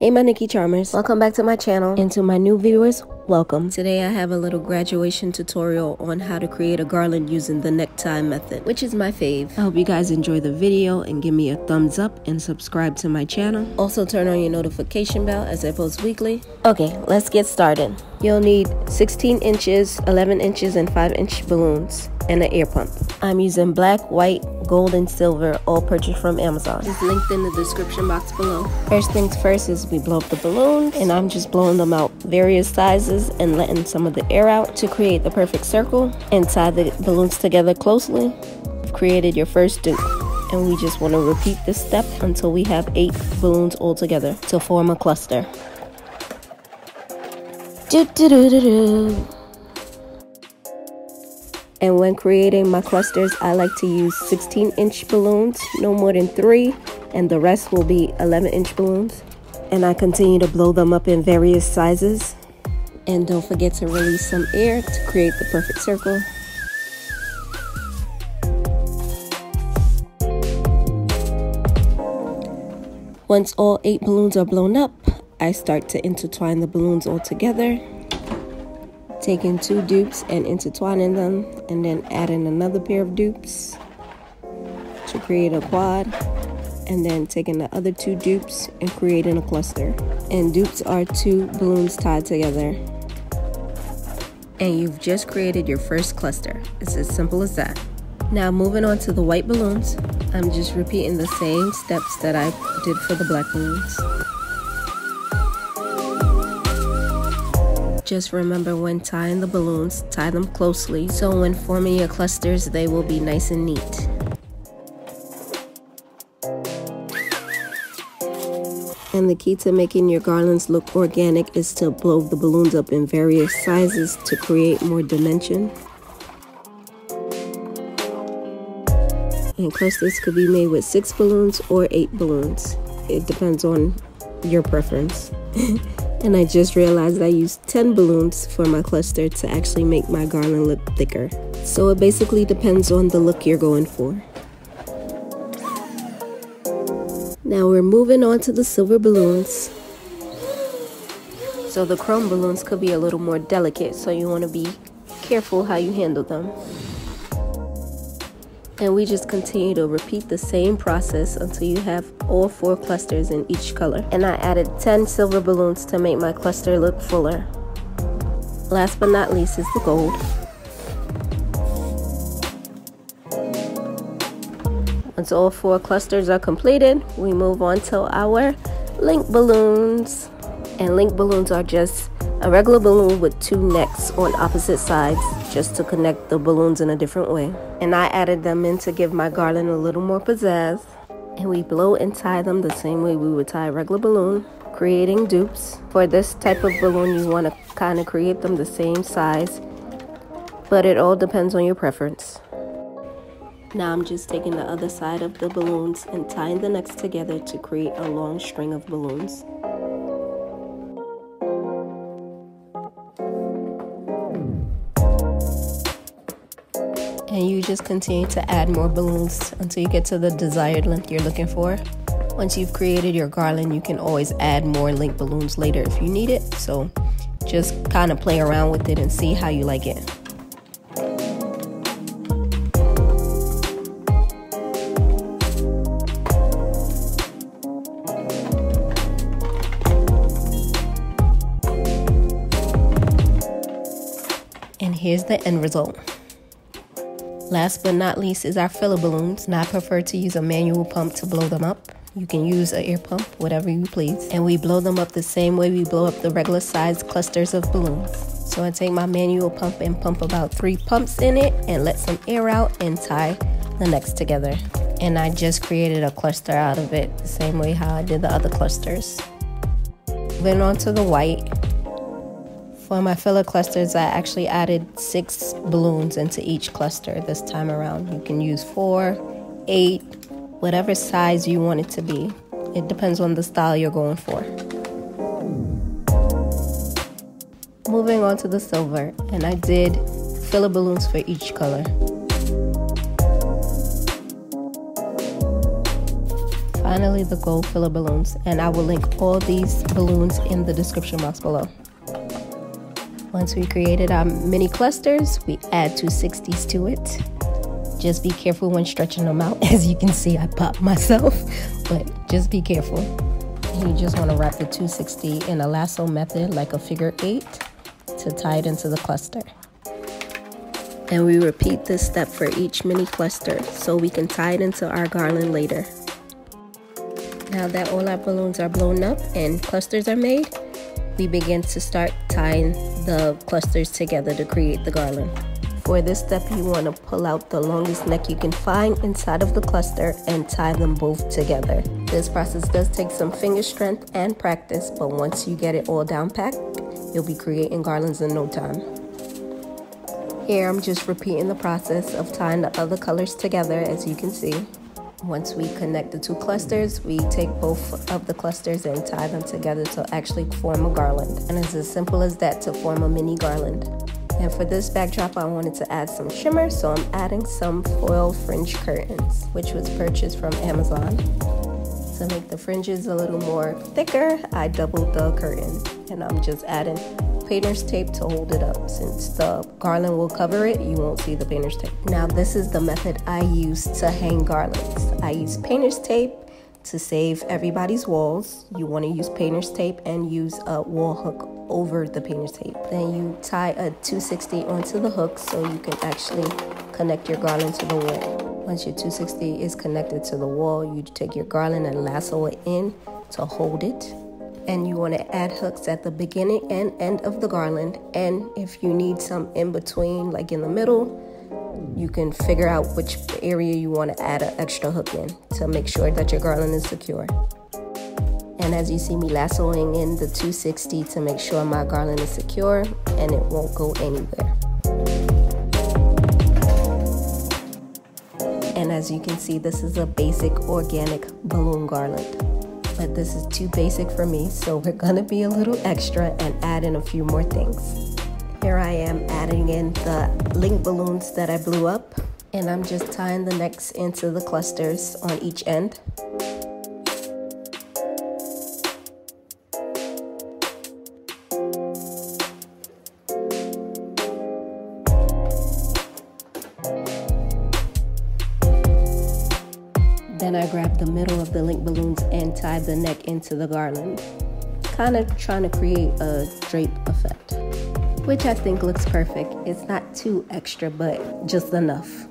Hey my Nikki Charmers, welcome back to my channel, and to my new viewers, welcome. Today I have a little graduation tutorial on how to create a garland using the necktie method, which is my fave. I hope you guys enjoy the video and give me a thumbs up and subscribe to my channel. Also turn on your notification bell as I post weekly. Okay, let's get started. You'll need 16 inches, 11 inches, and 5-inch balloons and an air pump. I'm using black, white, gold, and silver, all purchased from Amazon. It's linked in the description box below. First things first is we blow up the balloons, and I'm just blowing them out various sizes and letting some of the air out to create the perfect circle and tie the balloons together closely. You've created your first dupe, and we just want to repeat this step until we have 8 balloons all together to form a cluster. And when creating my clusters, I like to use 16-inch balloons, no more than 3, and the rest will be 11-inch balloons. And I continue to blow them up in various sizes. And don't forget to release some air to create the perfect circle. Once all 8 balloons are blown up, I start to intertwine the balloons all together, taking 2 dupes and intertwining them, and then adding another pair of dupes to create a quad, and then taking the other 2 dupes and creating a cluster. And dupes are 2 balloons tied together. And you've just created your first cluster. It's as simple as that. Now moving on to the white balloons, I'm just repeating the same steps that I did for the black balloons. Just remember, when tying the balloons, tie them closely so when forming your clusters they will be nice and neat. And the key to making your garlands look organic is to blow the balloons up in various sizes to create more dimension. And clusters could be made with 6 balloons or 8 balloons. It depends on your preference. And I just realized I used 10 balloons for my cluster to actually make my garland look thicker. So it basically depends on the look you're going for. Now we're moving on to the silver balloons. So the chrome balloons could be a little more delicate, so you want to be careful how you handle them. And we just continue to repeat the same process until you have all 4 clusters in each color. And I added 10 silver balloons to make my cluster look fuller. Last but not least is the gold. Once all 4 clusters are completed, we move on to our link balloons. And link balloons are just a regular balloon with 2 necks on opposite sides, just to connect the balloons in a different way. And I added them in to give my garland a little more pizzazz. And we blow and tie them the same way we would tie a regular balloon, creating dupes. For this type of balloon, you want to kind of create them the same size, but it all depends on your preference. Now I'm just taking the other side of the balloons and tying the necks together to create a long string of balloons. And you just continue to add more balloons until you get to the desired length you're looking for. Once you've created your garland, you can always add more link balloons later if you need it. So just kind of play around with it and see how you like it. And here's the end result. Last but not least is our filler balloons, and I prefer to use a manual pump to blow them up. You can use an air pump, whatever you please. And we blow them up the same way we blow up the regular sized clusters of balloons. So I take my manual pump and pump about 3 pumps in it and let some air out and tie the necks together. And I just created a cluster out of it the same way how I did the other clusters. Moving on to the white. For my filler clusters, I actually added 6 balloons into each cluster this time around. You can use 4, 8, whatever size you want it to be. It depends on the style you're going for. Moving on to the silver, and I did filler balloons for each color. finally, the gold filler balloons, and I will link all these balloons in the description box below. Once we created our mini clusters, we add 260s to it. Just be careful when stretching them out. As you can see, I popped myself, but just be careful. You just want to wrap the 260 in a lasso method, like a figure 8, to tie it into the cluster. And we repeat this step for each mini cluster so we can tie it into our garland later. Now that all our balloons are blown up and clusters are made, we begin to start tying the clusters together to create the garland. For this step, you want to pull out the longest neck you can find inside of the cluster and tie them both together. This process does take some finger strength and practice, but once you get it all down packed, you'll be creating garlands in no time. Here, I'm just repeating the process of tying the other colors together, as you can see. Once we connect the two clusters, we take both of the clusters and tie them together to actually form a garland. And it's as simple as that to form a mini garland. And for this backdrop, I wanted to add some shimmer, so I'm adding some foil fringe curtains, which was purchased from Amazon. To make the fringes a little more thicker, I doubled the curtain, and I'm just adding painter's tape to hold it up. Since the garland will cover it, you won't see the painter's tape. Now this is the method I use to hang garlands. I use painter's tape to save everybody's walls. You want to use painter's tape and use a wall hook over the painter's tape. Then you tie a 260 onto the hook so you can actually connect your garland to the wall. Once your 260 is connected to the wall, you take your garland and lasso it in to hold it. And you want to add hooks at the beginning and end of the garland. And if you need some in between, like in the middle, you can figure out which area you want to add an extra hook in to make sure that your garland is secure. And as you see me lassoing in the 260 to make sure my garland is secure and it won't go anywhere. And as you can see, this is a basic organic balloon garland. But this is too basic for me, so we're gonna be a little extra and add in a few more things. Here I am adding in the link balloons that I blew up, and I'm just tying the necks into the clusters on each end. Then I grabbed the middle of the link balloons and tied the neck into the garland, kind of trying to create a drape effect, which I think looks perfect. It's not too extra, but just enough.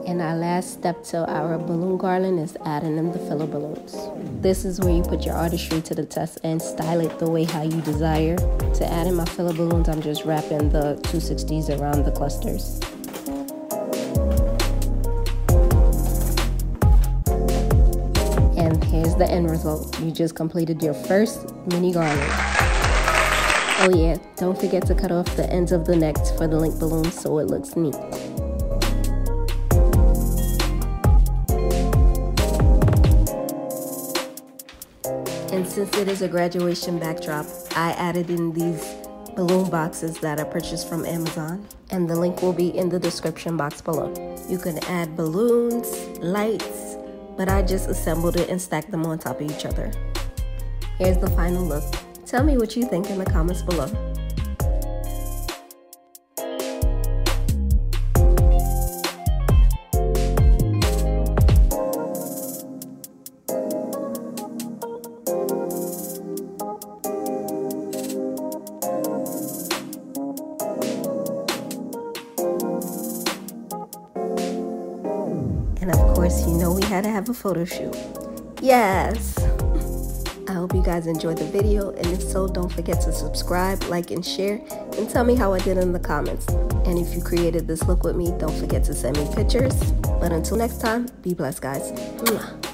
And our last step to our balloon garland is adding in the filler balloons. This is where you put your artistry to the test and style it the way how you desire. To add in my filler balloons, I'm just wrapping the 260s around the clusters. And here's the end result. You just completed your first mini garland. Oh yeah, don't forget to cut off the ends of the necks for the link balloons so it looks neat. And since it is a graduation backdrop, I added in these balloon boxes that I purchased from Amazon, and the link will be in the description box below. You can add balloons, lights, but I just assembled it and stacked them on top of each other. Here's the final look. Tell me what you think in the comments below. And of course, you know we had to have a photo shoot. Yes! I hope you guys enjoyed the video, and if so, don't forget to subscribe, like, and share, and tell me how I did in the comments. And if you created this look with me, don't forget to send me pictures. But until next time, be blessed, guys. Mwah.